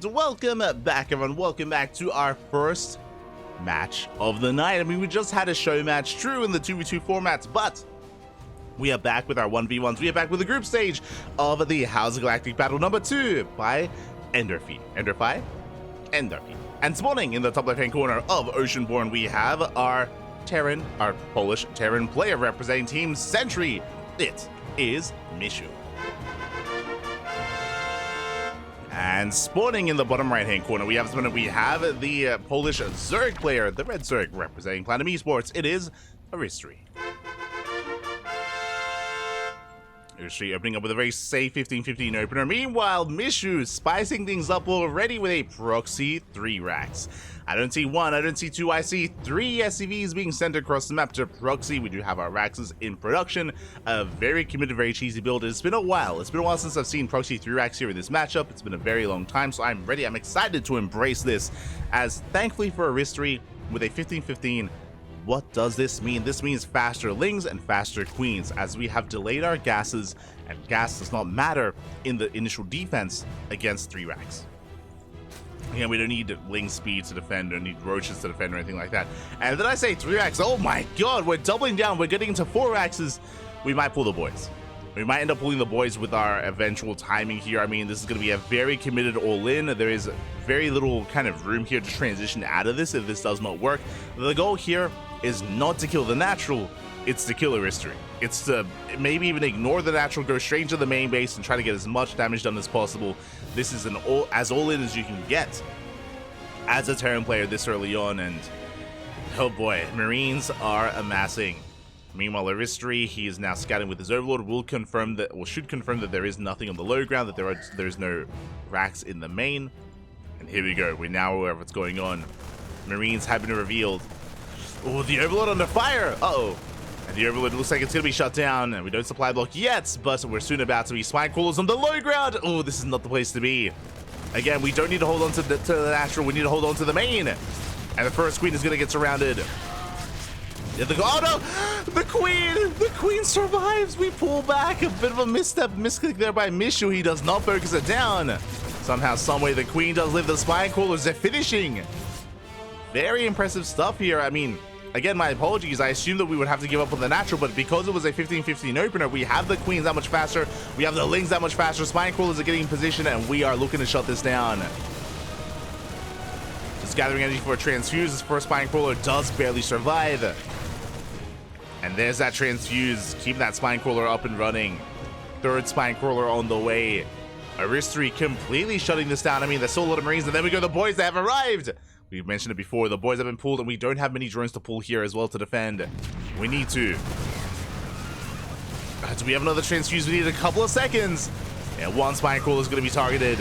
And welcome back, everyone. Welcome back to our first match of the night. I mean, we just had a show match, true, in the 2v2 formats, but we are back with our 1v1s. We are back with the group stage of the H.4.0.S Galactic Battle number 2 by ENDORFY. ENDORFY. And spawning in the top left-hand corner of Oceanborn, we have our Terran, our Polish Terran player representing Team Sentry. It is Miszu. And spawning in the bottom right-hand corner, we have the Polish Zerg player, the Red Zerg, representing Platinum Esports. It is Aristori. Aristori opening up with a very safe 15-15 opener. Meanwhile, Miszu spicing things up already with a proxy 3 racks. I don't see 1, I don't see 2, I see 3 SCVs being sent across the map to proxy. We do have our racks in production. A very committed, very cheesy build. It's been a while. It's been a while since I've seen proxy 3 racks here in this matchup. It's been a very long time, so I'm ready. I'm excited to embrace this, as thankfully for Aristori, with a 15-15, what does this mean? This means faster lings and faster queens, as we have delayed our gases, and gas does not matter in the initial defense against 3 racks. Again, we don't need ling speed to defend, or need roaches to defend, or anything like that. And then I say 3 racks, oh my god, we're doubling down, we're getting into 4 racks. We might pull the boys. We might end up pulling the boys with our eventual timing here. I mean, this is going to be a very committed all-in. There is very little kind of room here to transition out of this if this does not work. The goal here is not to kill the natural, it's to kill Aristori. It's to maybe even ignore the natural, go straight into the main base and try to get as much damage done as possible. This is as all-in as you can get as a Terran player this early on, and oh boy, Marines are amassing. Meanwhile, Aristori, he is now scouting with his Overlord, will confirm that, or should confirm that there is nothing on the low ground, that there is no racks in the main. And here we go, we're now aware of what's going on. Marines have been revealed. Oh, the Overlord under fire! Uh-oh. And the Overlord looks like it's going to be shut down, and we don't supply block yet, but we're soon about to be spine crawlers on the low ground. Oh, this is not the place to be. Again, we don't need to hold on to the natural, we need to hold on to the main. And the first queen is going to get surrounded. Oh no! The queen survives! We pull back, a bit of a misclick there by Miszu. He does not focus it down. Somehow, someway, the queen does live the spine crawlers. They're finishing. Very impressive stuff here. I mean, again, my apologies. I assumed that we would have to give up on the natural, but because it was a 15-15 opener, we have the queens that much faster. We have the lings that much faster. Spine crawlers are getting in position, and we are looking to shut this down. Just gathering energy for a transfuse. This first spine crawler does barely survive. And there's that transfuse, keeping that spine crawler up and running. Third spine crawler on the way. Aristori completely shutting this down. I mean, there's still a lot of Marines, and then we go, the boys that have arrived. We've mentioned it before, the boys have been pulled, and we don't have many drones to pull here as well to defend. We need to. Do we have another transfuse? We need a couple of seconds. Yeah, 1 spine crawler is going to be targeted.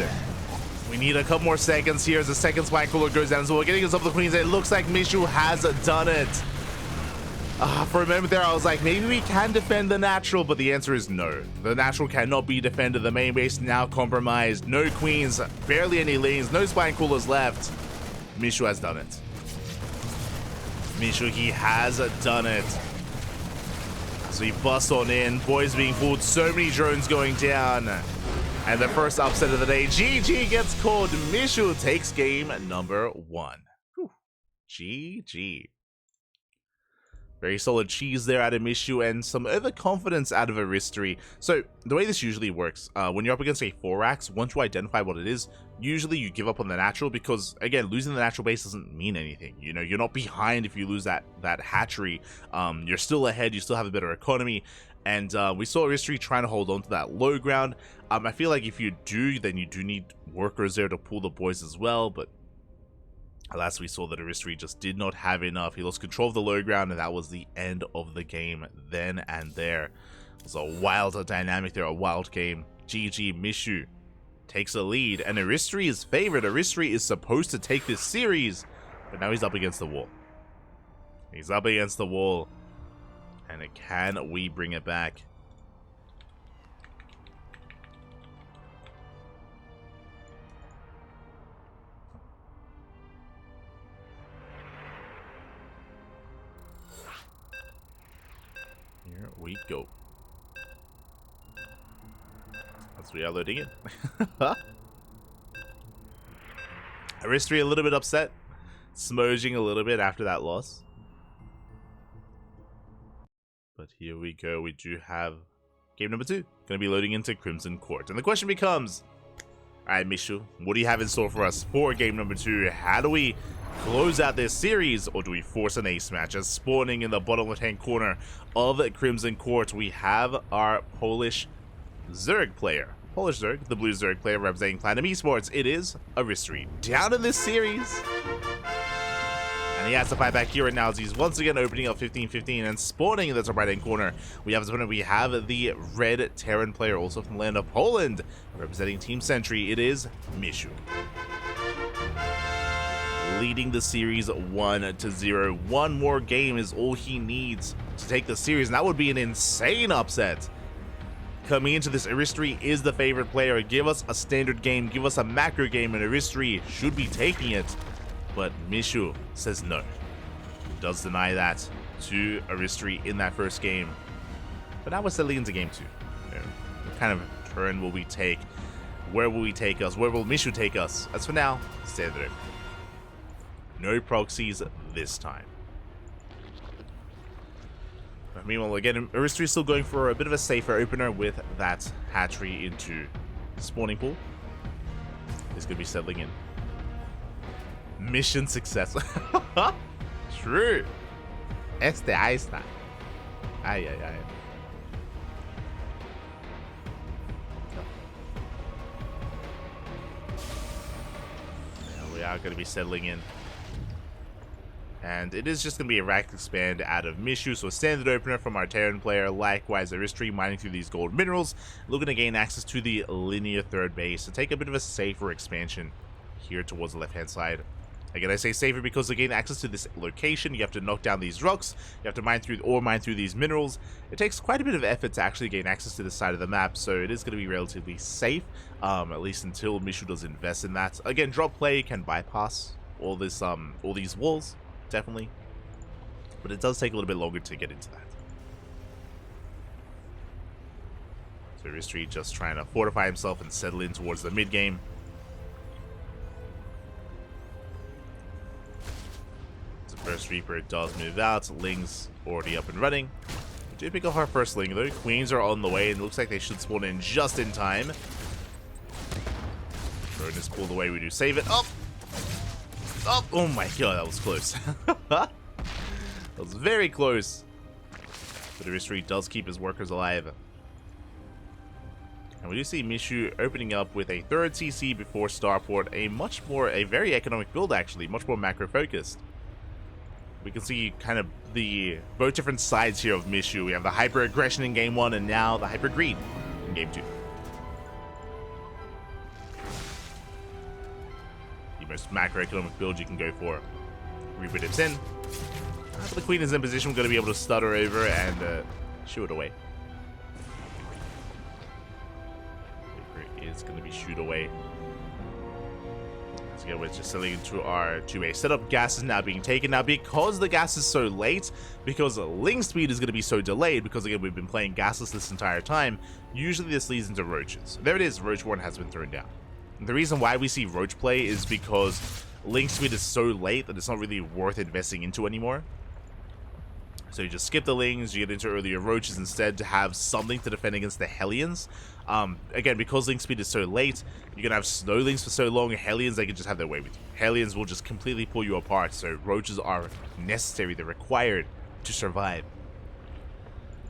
We need a couple more seconds here as the second spine crawler goes down. So we're getting us up the queens. It looks like Miszu has done it. For a moment there, I was like, maybe we can defend the natural, but the answer is no. The natural cannot be defended. The main base now compromised. No queens, barely any lanes, no spine crawlers left. Miszu has done it. Miszu, he has done it. So he busts on in, boys being pulled, so many drones going down. And the first upset of the day, GG gets called. Miszu takes game number 1. Whew. GG. Very solid cheese there out of Miszu, and some overconfidence out of Aristori. So the way this usually works, when you're up against a 4-axe, once you identify what it is, usually you give up on the natural, because again, losing the natural base doesn't mean anything. You know, you're not behind if you lose that hatchery. You're still ahead, you still have a better economy, and we saw Aristori trying to hold on to that low ground. I feel like if you do, then you do need workers there to pull the boys as well, but alas, we saw that Aristori just did not have enough. He lost control of the low ground, and that was the end of the game then and there. It was a wild dynamic there, a wild game. GG, Miszu takes a lead, and Aristori is favored. Aristori is supposed to take this series, but now he's up against the wall. He's up against the wall, and can we bring it back? Here we go. As we are loading it. Aristori a little bit upset, smudging a little bit after that loss. But here we go. We do have game number 2. Going to be loading into Crimson Court. And the question becomes, alright, Miszu, what do you have in store for us for game number 2? How do we close out this series, or do we force an ace match? As spawning in the bottom left-hand corner of Crimson Court, we have our Polish Zerg player. Polish Zerg, the blue Zerg player representing Platinum Esports. It is Aristori down in this series. And he has to fight back here right now as he's once again opening up 15-15 and spawning in the top right-hand corner. We have the red Terran player, also from the land of Poland, representing Team Sentry. It is Miszu, leading the series 1-0. One more game is all he needs to take the series, and that would be an insane upset. Coming into this, Aristori is the favorite player. Give us a standard game, give us a macro game, and Aristori should be taking it. But Miszu says no. Does deny that to Aristori in that first game. But now we're settling into game 2. What kind of turn will we take? Where will we take us? Where will Miszu take us? As for now, standard. No proxies this time. But meanwhile, again, Aristori is still going for a bit of a safer opener with that hatchery into spawning pool. He's going to be settling in. Mission success. True. Ahí está. Ay. We are going to be settling in. And it is just going to be a rack expand out of Miszu, so a standard opener from our Terran player. Likewise, Aristori mining through these gold minerals, looking to gain access to the linear third base to take a bit of a safer expansion here towards the left-hand side. Again, I say safer because to gain access to this location, you have to knock down these rocks, you have to mine through these minerals. It takes quite a bit of effort to actually gain access to this side of the map, so it is going to be relatively safe, at least until Miszu does invest in that. Again, drop play can bypass all these walls, definitely, but it does take a little bit longer to get into that. So Aristori just trying to fortify himself and settle in towards the mid game. First Reaper does move out. Ling's already up and running. We do pick up our first Ling though. Queens are on the way and it looks like they should spawn in just in time. Drone is pulled away. We do save it. Up! Up! Oh my god, that was close. That was very close. But Aristori does keep his workers alive. And we do see Miszu opening up with a third CC before Starport. A very economic build actually. Much more macro focused. We can see kind of both different sides here of Miszu. We have the hyper aggression in game 1 and now the hyper greed in game 2. The most macroeconomic build you can go for. Reaper dips in. But the queen is in position. We're going to be able to stutter over and shoo it away. Reaper is going to be shooed away. So yeah, we're just selling into our 2A setup. Gas is now being taken. Now, because the gas is so late, because Ling speed is going to be so delayed, because again, we've been playing gasless this entire time, usually this leads into roaches. There it is, Roach 1 has been thrown down. And the reason why we see roach play is because Ling speed is so late that it's not really worth investing into anymore. So you just skip the Lings, you get into earlier roaches instead to have something to defend against the Hellions. Again, because Ling speed is so late, you're going to have Snowlings for so long, Hellions, they can just have their way with you. Hellions will just completely pull you apart, so roaches are necessary, they're required to survive.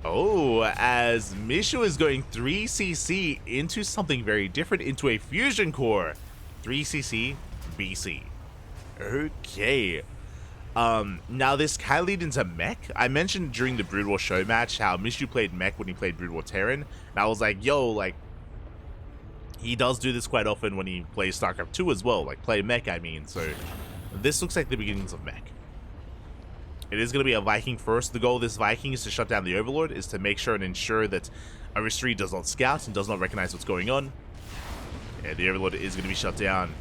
Oh, as Miszu is going 3cc into something very different, into a fusion core. 3cc BC. Okay. Now this can lead into mech. I mentioned during the Brood War show match how Miszu played mech when he played Brood War Terran. And I was like, yo, like, he does do this quite often when he plays StarCraft 2 as well. Like, play mech, I mean. So, this looks like the beginnings of mech. It is going to be a Viking first. The goal of this Viking is to shut down the Overlord, is to make sure and ensure that Aristori does not scout and does not recognize what's going on. Yeah, the Overlord is going to be shut down.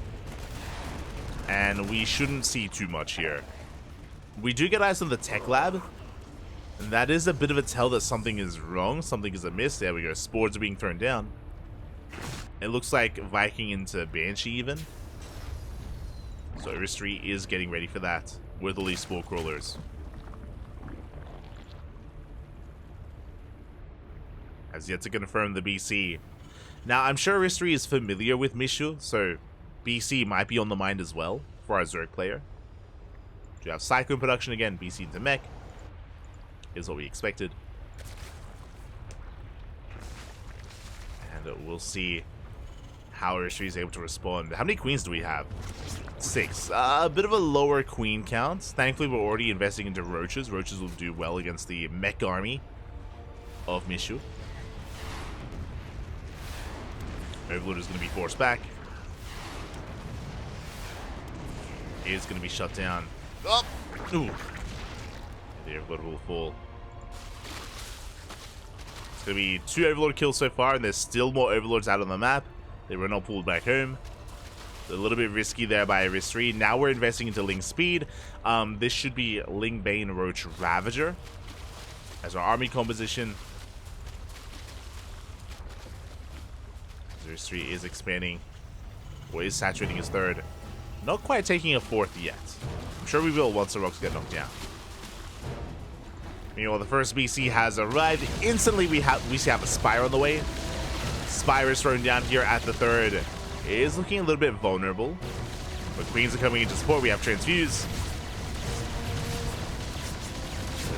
And we shouldn't see too much here. We do get eyes on the tech lab, and that is a bit of a tell that something is wrong, something is amiss. There we go, spores are being thrown down. It looks like Viking into Banshee even. So Aristori is getting ready for that with the leaf spore crawlers. Has yet to confirm the BC. Now, I'm sure Aristori is familiar with Miszu, so BC might be on the mind as well for our Zerg player. Do you have Cyclone production again? BC into mech. Is what we expected. And we'll see how Aristori is able to respond. How many queens do we have? 6. A bit of a lower queen count. Thankfully, we're already investing into roaches. Roaches will do well against the mech army of Miszu. Overlord is going to be forced back. It is going to be shut down. Oh! Ooh. The Overlord will fall. It's going to be 2 Overlord kills so far, and there's still more Overlords out on the map. They were not pulled back home. A little bit risky there by Aristori. Now we're investing into Ling Speed. This should be Ling Bane Roach Ravager as our army composition. Aristori is expanding, or is saturating his 3rd. Not quite taking a 4th yet. I'm sure we will once the rocks get knocked down. Meanwhile, the first BC has arrived. Instantly, we see a Spire on the way. Spire is thrown down here at the 3rd. It is looking a little bit vulnerable, but queens are coming into support. We have Transfuse.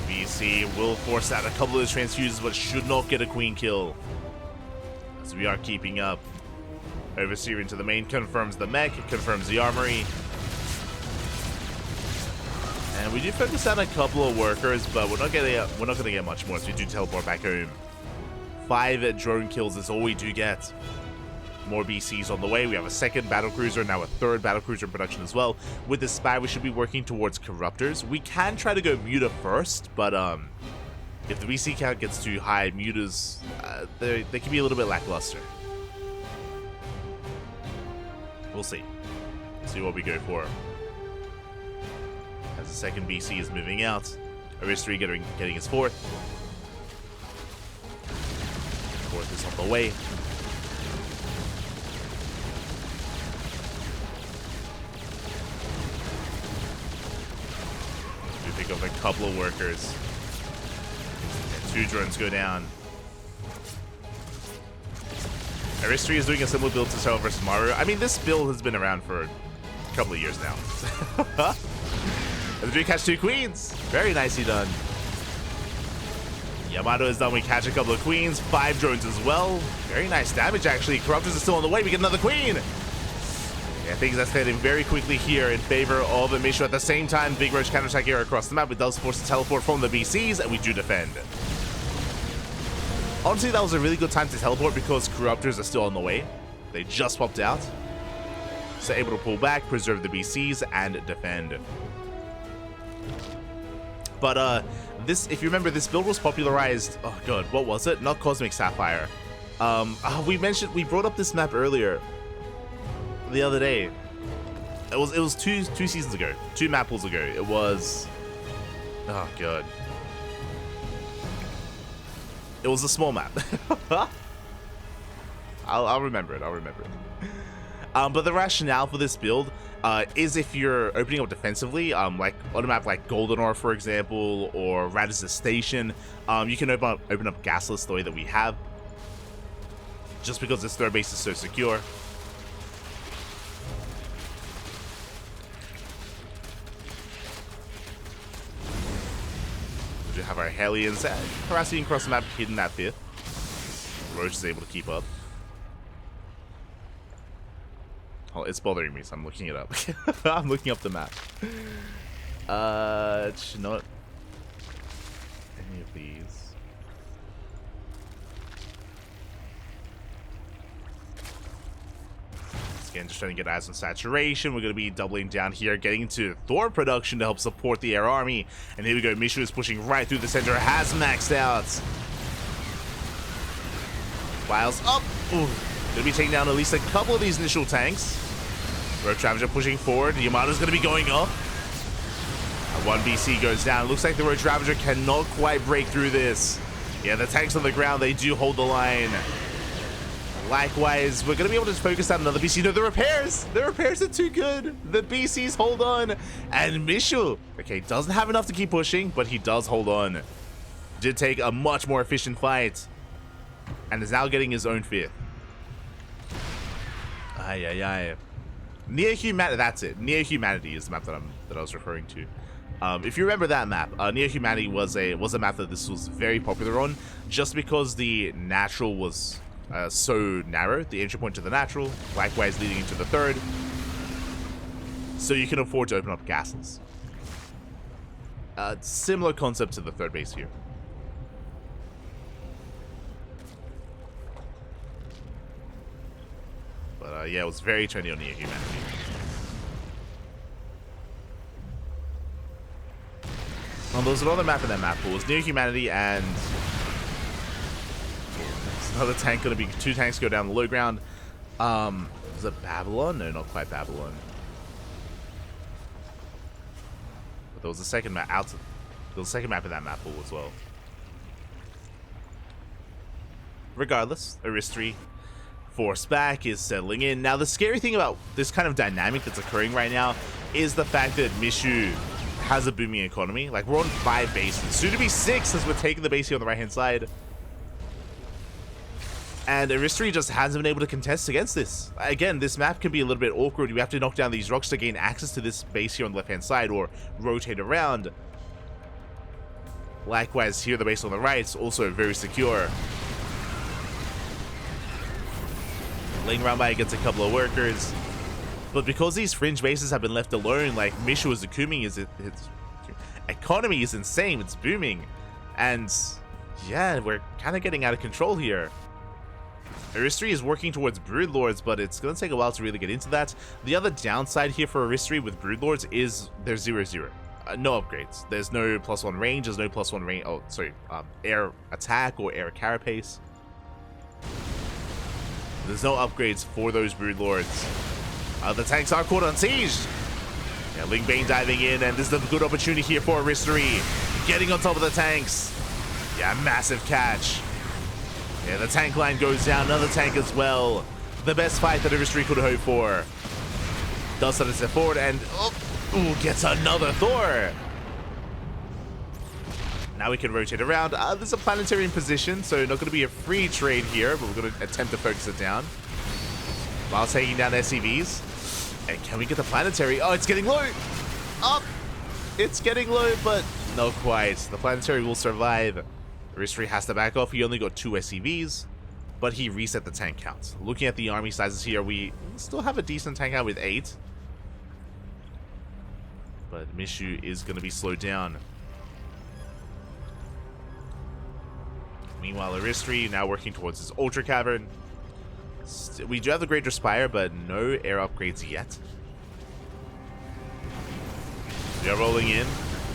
The BC will force out a couple of those Transfuses, but should not get a queen kill. So we are keeping up. Overseer into the main confirms the mech, confirms the armory. And we do focus on a couple of workers, but we're not gonna get much more, so we do teleport back home. 5 drone kills is all we do get. More BCs on the way. We have a 2nd battlecruiser, now a 3rd battlecruiser in production as well. With the Spy, we should be working towards Corruptors. We can try to go Muta first, but if the BC count gets too high, Mutas, they can be a little bit lackluster. We'll see. See what we go for. As the 2nd BC is moving out, Aristori getting his 4th. 4th is on the way. We pick up a couple of workers. 2 drones go down. Aristori is doing a similar build to Cell vs. Mario. I mean, this build has been around for a couple of years now. And we catch 2 queens. Very nicely done. Yamato is done. We catch a couple of queens. 5 drones as well. Very nice damage, actually. Corruptors are still on the way. We get another queen. Yeah, things are escalating very quickly here in favor of Miszu. At the same time, Big Roach counterattack here across the map. It does force a teleport from the BCs, and we do defend. Honestly, that was a really good time to teleport because Corruptors are still on the way. They just popped out. So able to pull back, preserve the BCs, and defend. But this, if you remember, this build was popularized. Oh god, what was it? Not Cosmic Sapphire. We brought up this map earlier, the other day. It was two seasons ago, 2 map pools ago. It was, oh god. It was a small map. I'll remember it. I'll remember it. But the rationale for this build is if you're opening up defensively, like on a map like Goldenor, for example, or Radis's Station, you can open up Gasless the way that we have, just because this 3rd base is so secure. We have our Hellions harassing across the map, hidden that 5th. Roach is able to keep up. Oh, it's bothering me, so I'm looking it up. I'm looking up the map. Not any of these. Again, just trying to get eyes on saturation. We're going to be doubling down here, getting into Thor production to help support the air army. And here we go. Miszu is pushing right through the center. Has maxed out. Files up. Ooh. Going to be taking down at least a couple of these initial tanks. Roach Ravager pushing forward. Yamato's going to be going up. 1 BC goes down. Looks like the Roach Ravager cannot quite break through this. Yeah, the tanks on the ground, they do hold the line. Likewise, we're going to be able to focus on another BC. No, the repairs are too good. The BCs hold on. And Miszu, okay, doesn't have enough to keep pushing, but he does hold on. Did take a much more efficient fight. And is now getting his own fifth. Ay, ay, ay. Near Humanity, that's it. Near Humanity is the map that I was referring to. If you remember that map, Near Humanity was a map that this was very popular on, just because the natural was so narrow, the entry point to the natural, likewise leading into the third, so you can afford to open up castles. Similar concept to the third base here. But yeah, it was very trendy on Near Humanity. Well, there's another map in that map pool. It's Near Humanity and there's another tank gonna be, 2 tanks go down the low ground. Is it Babylon? No, not quite Babylon. But there was a second map there was a second map in that map pool as well. Regardless, Aristori force back is settling in. Now the scary thing about this kind of dynamic that's occurring right now is the fact that Miszu has a booming economy. Like, we're on 5 bases, soon to be 6 as we're taking the base here on the right hand side. And Aristori just hasn't been able to contest against this. Again, this map can be a little bit awkward. You have to knock down these rocks to gain access to this base here on the left hand side or rotate around. Likewise here, the base on the right is also very secure. Laying around by gets a couple of workers. But because these fringe bases have been left alone, like Miszu's economy is insane, it's booming. And yeah, we're kind of getting out of control here. Aristori is working towards Broodlords, but it's going to take a while to really get into that. The other downside here for Aristori with Broodlords is there's 0-0. No upgrades. There's no +1 range, there's no +1 range, oh sorry, air attack or air carapace. There's no upgrades for those Broodlords. The tanks are caught on siege. Yeah, Ling Bane diving in, and this is a good opportunity here for Aristori. Getting on top of the tanks. Yeah, massive catch. Yeah, the tank line goes down, another tank as well. The best fight that Aristori could hope for. Does sort of step forward, and gets another Thor. Now we can rotate around. There's a planetary in position, so not going to be a free trade here, but we're going to attempt to focus it down. While taking down SCVs. And can we get the planetary? Oh, it's getting low. Up. It's getting low, but not quite. The planetary will survive. Aristori has to back off. He only got 2 SCVs, but he reset the tank count. Looking at the army sizes here, we still have a decent tank count with 8. But Miszu is going to be slowed down. Meanwhile, Aristori now working towards his Ultra Cavern. We do have the Greater Spire, but no air upgrades yet. We are rolling in.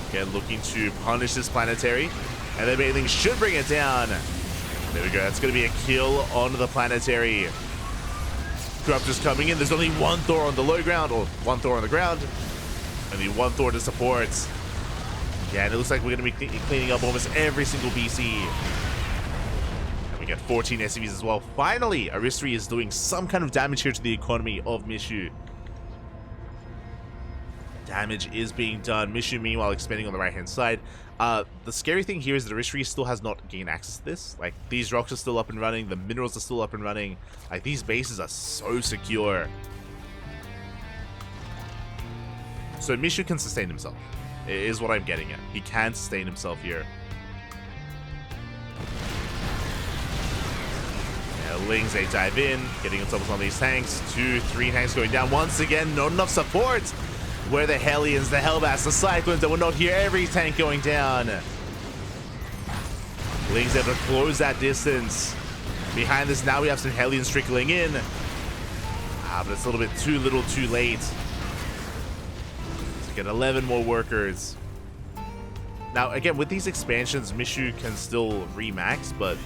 Again, looking to punish this planetary. And the Baneling should bring it down. There we go. That's going to be a kill on the planetary. Corruptors coming in. There's only 1 Thor on the low ground, or 1 Thor on the ground. Only 1 Thor to support. Yeah, and it looks like we're going to be cleaning up almost every single BC. We get 14 SCVs as well. Finally, Aristori is doing some kind of damage here to the economy of Miszu. Damage is being done. Miszu, meanwhile, expanding on the right-hand side. The scary thing here is that Aristori still has not gained access to this. Like, these rocks are still up and running. The minerals are still up and running. Like, these bases are so secure. So Miszu can sustain himself, is what I'm getting at. He can sustain himself here. Lings, they dive in, getting on top of some of these tanks. 2, 3 tanks going down. Once again, not enough support. Where the Hellions, the Hellbats, the Cyclones that will not hear every tank going down. Lings able to close that distance. Behind this, now we have some Hellions trickling in. But it's a little bit too little, too late. So we get 11 more workers. Now, again, with these expansions, Miszu can still remax, but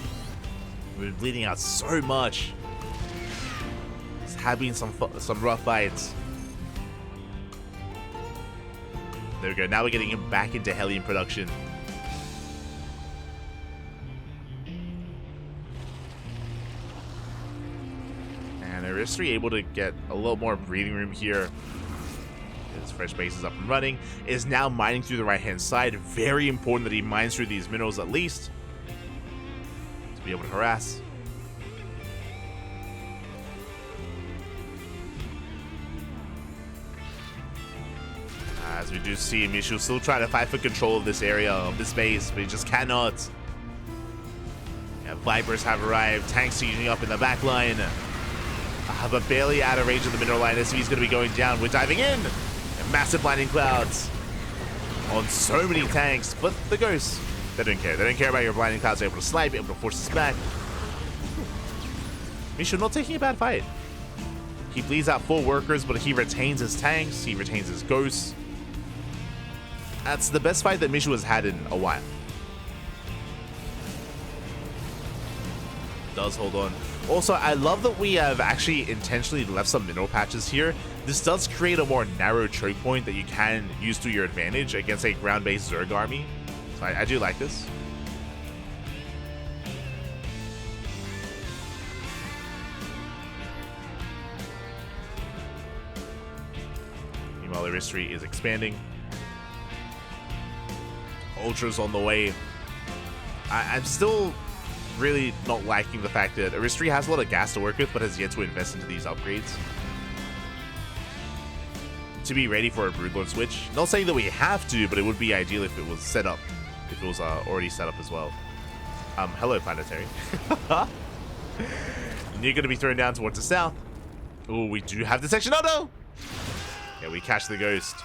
we're bleeding out so much. It's having some rough fights. There we go. Now we're getting him back into Hellion production. Aristori able to get a little more breathing room here. His fresh base is up and running. Is now mining through the right-hand side. Very important that he mines through these minerals at least to be able to harass. As we do see Miszu still trying to fight for control of this area, of this base, but he just cannot. Yeah, Vipers have arrived, tanks sieging up in the back line. But barely out of range of the mineral line. SCV's going to be going down. We're diving in. And massive blinding clouds on so many tanks, but the ghosts, they don't care. They don't care about your blinding clouds. They're able to snipe, able to force us back. Miszu not taking a bad fight. He bleeds out 4 workers, but he retains his tanks. He retains his ghosts. That's the best fight that Miszu has had in a while. Does hold on. Also, I love that we have actually intentionally left some mineral patches here. This does create a more narrow choke point that you can use to your advantage against a ground-based Zerg army. So I do like this. Meanwhile, Aristori is expanding. Ultra's on the way. I'm still really not liking the fact that Aristori has a lot of gas to work with, but has yet to invest into these upgrades to be ready for a Broodlord switch. Not saying that we have to, but it would be ideal if it was set up, if it was already set up as well. Hello, Planetary. You're going to be thrown down towards the south. Oh, we do have detection. Oh, no! Yeah, we catch the Ghost.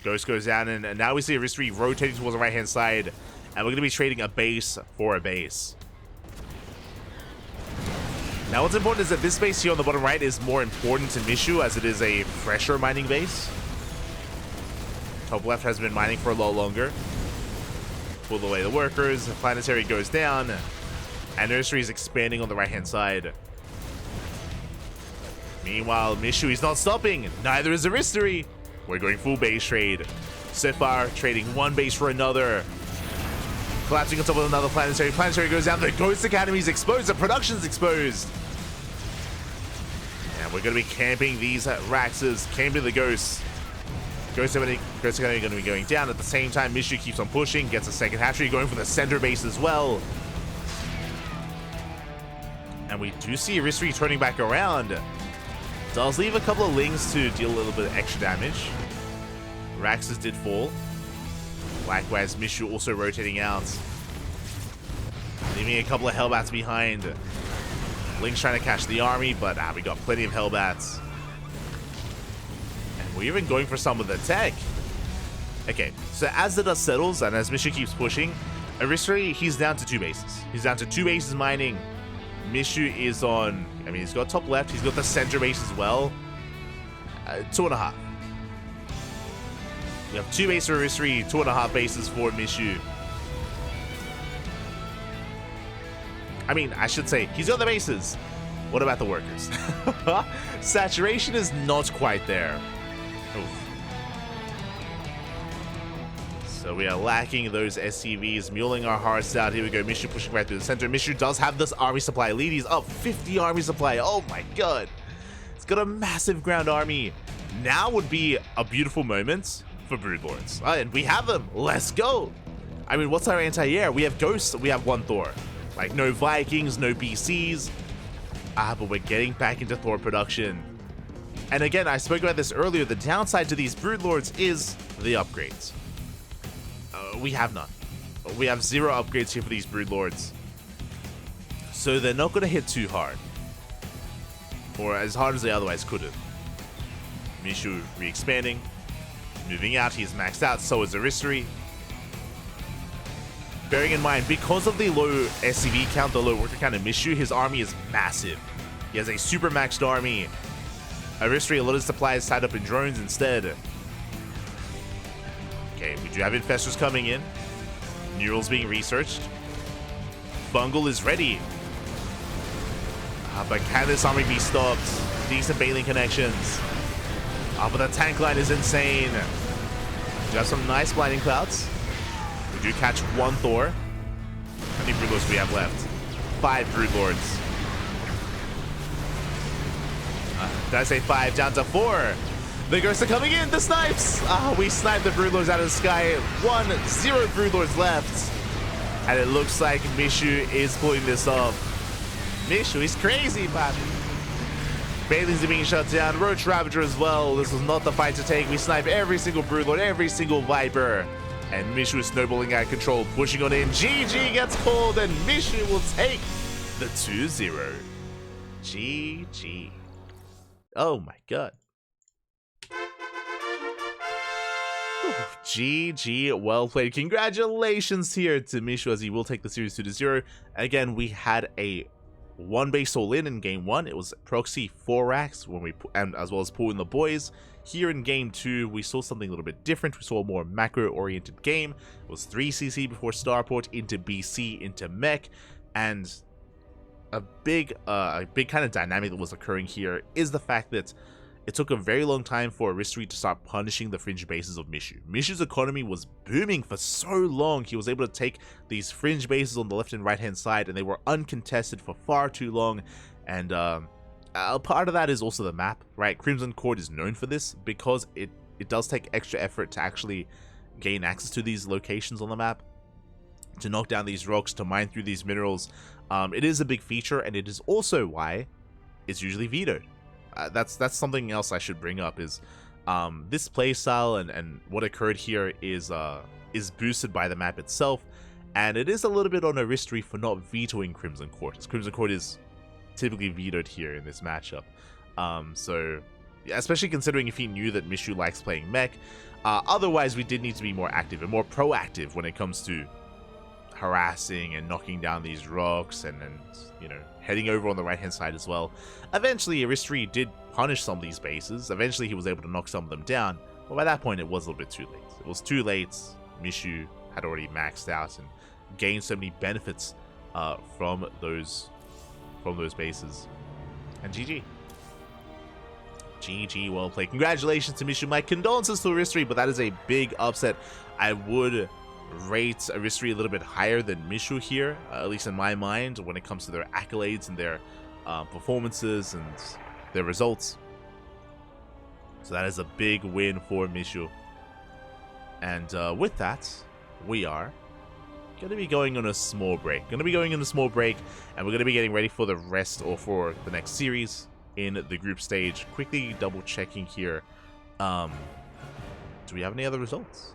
Ghost goes down, and now we see Aristori rotating towards the right-hand side, and we're going to be trading a base for a base. Now, what's important is that this base here on the bottom right is more important to Miszu, as it is a fresher mining base. Top left has been mining for a lot longer. Pull away the workers, the Planetary goes down, and Aristori is expanding on the right-hand side. Meanwhile, Miszu is not stopping. Neither is Aristori. We're going full base trade. So far, trading one base for another. Collapsing on top of another Planetary. Planetary goes down. The Ghost Academy is exposed. The production's exposed. And we're going to be camping these Raxes. Camping the Ghosts. Ghost Academy going to be going down. At the same time, Miszu keeps on pushing. Gets a second hatchery. Going for the center base as well. And we do see Aristori turning back around. Does leave a couple of Lings to deal a little bit of extra damage. Raxes did fall. Likewise, Miszu also rotating out. Leaving a couple of Hellbats behind. Ling's trying to catch the army, but we got plenty of Hellbats. And we're even going for some of the tech. Okay, so as the dust settles and as Miszu keeps pushing, Aristori, he's down to 2 bases. He's down to 2 bases mining. Miszu is on, he's got top left, he's got the center base as well. 2.5. We have 2 bases for Aristori, 2.5 bases for Miszu. I should say, he's got the bases. What about the workers? Saturation is not quite there. Oof. So we are lacking those SCVs, muling our hearts out. Here we go, Miszu pushing right through the center. Miszu does have this army supply lead. He's up 50 army supply. Oh my god. It's got a massive ground army. Now would be a beautiful moment for Broodlords. And we have them. Let's go. What's our anti-air? We have Ghosts, we have 1 Thor. No Vikings, no BCs. But we're getting back into Thor production. And again, I spoke about this earlier. The downside to these Broodlords is the upgrades. We have none. We have 0 upgrades here for these Broodlords. So they're not going to hit too hard. Or as hard as they otherwise could have. Miszu re-expanding. Moving out, he's maxed out, so is Aristori. Bearing in mind, because of the low SCV count, the low worker count of Miszu, his army is massive. He has a super maxed army. Aristori, a lot of supplies tied up in drones instead. Okay, we do have infestors coming in. Neural's being researched. Bungle is ready. But can this army be stopped? Decent bailing connections. But the tank line is insane. We have some nice blinding clouds. We do catch 1 Thor. How many Broodlords do we have left? 5 Broodlords. Did I say 5? Down to 4. The ghosts are coming in. The snipes. We sniped the Broodlords out of the sky. 1-0 Broodlords left. And it looks like Miszu is pulling this off. Miszu is crazy, man. Bailey's are being shut down. Roach Ravager as well. This was not the fight to take. We snipe every single Broodlord, every single Viper. And Miszu is snowballing out of control, pushing on in. GG gets called, and Miszu will take the 2-0. GG. Oh my god. GG, well played. Congratulations here to Miszu, as he will take the series 2-0. Again, we had a 1 base all in game 1. It was proxy 4 racks when we and as well as pulling the boys. Here in game 2, we saw something a little bit different. We saw a more macro oriented game. It was 3 CC before starport into BC into mech, and a big kind of dynamic that was occurring here is the fact that it took a very long time for Aristori to start punishing the fringe bases of Miszu. Miszu's economy was booming for so long. He was able to take these fringe bases on the left and right hand side, and they were uncontested for far too long. And part of that is also the map, right? Crimson Court is known for this because it does take extra effort to actually gain access to these locations on the map, to knock down these rocks, to mine through these minerals. It is a big feature, and it is also why it's usually vetoed. That's something else I should bring up is this playstyle and what occurred here is boosted by the map itself, and it is a little bit on Aristori for not vetoing Crimson Court, as Crimson Court is typically vetoed here in this matchup. So yeah, especially considering if he knew that Miszu likes playing mech. Otherwise, we did need to be more active and more proactive when it comes to harassing and knocking down these rocks, and you know, heading over on the right hand side as well. Eventually Aristori did punish some of these bases. Eventually he was able to knock some of them down, but by that point it was a little bit too late. It was too late. Miszu had already maxed out and gained so many benefits from those bases. And GG, well played. Congratulations to Miszu. My condolences to Aristori, but that is a big upset. I would rate Aristori a little bit higher than Miszu here, at least in my mind, when it comes to their accolades and their performances and their results. So that is a big win for Miszu. And with that, we are going to be going on a small break. And we're going to be getting ready for the rest, or for the next series in the group stage. Quickly double checking here. Do we have any other results?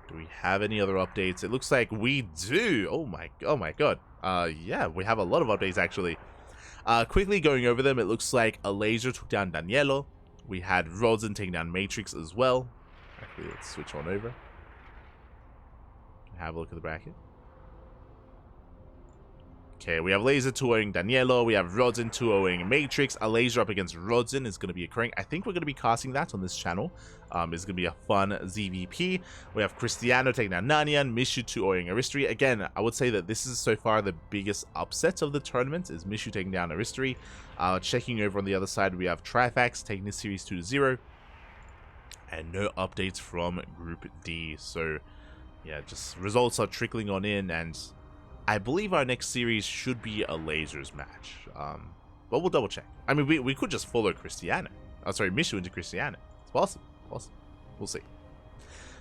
Do we have any other updates? It looks like we do. Oh my god. Yeah, we have a lot of updates actually. Quickly going over them, it looks like a laser took down Danielo. We had Rodzen taking down Matrix as well. Actually, let's switch on over. Have a look at the bracket. Okay, we have Laser 2-0ing Danielo. We have Rodzen 2-0ing Matrix. A laser up against Rodzen is going to be occurring. I think we're going to be casting that on this channel. It's going to be a fun ZvP. We have Cristiano taking down Nanian. Miszu 2-0ing Aristori. Again, I would say that this is so far the biggest upset of the tournament, is Miszu taking down Aristori. Checking over on the other side, we have Trifax taking this series 2-0. And no updates from Group D. So, yeah, just results are trickling on in, and I believe our next series should be a lasers match, but we'll double check. I mean, we could just follow Cristiano. Oh, sorry, Miszu into Cristiano. It's possible. We'll see.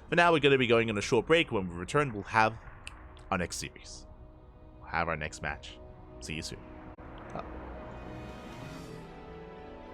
For now, we're going to be going on a short break. When we return, we'll have our next series. We'll have our next match. See you soon.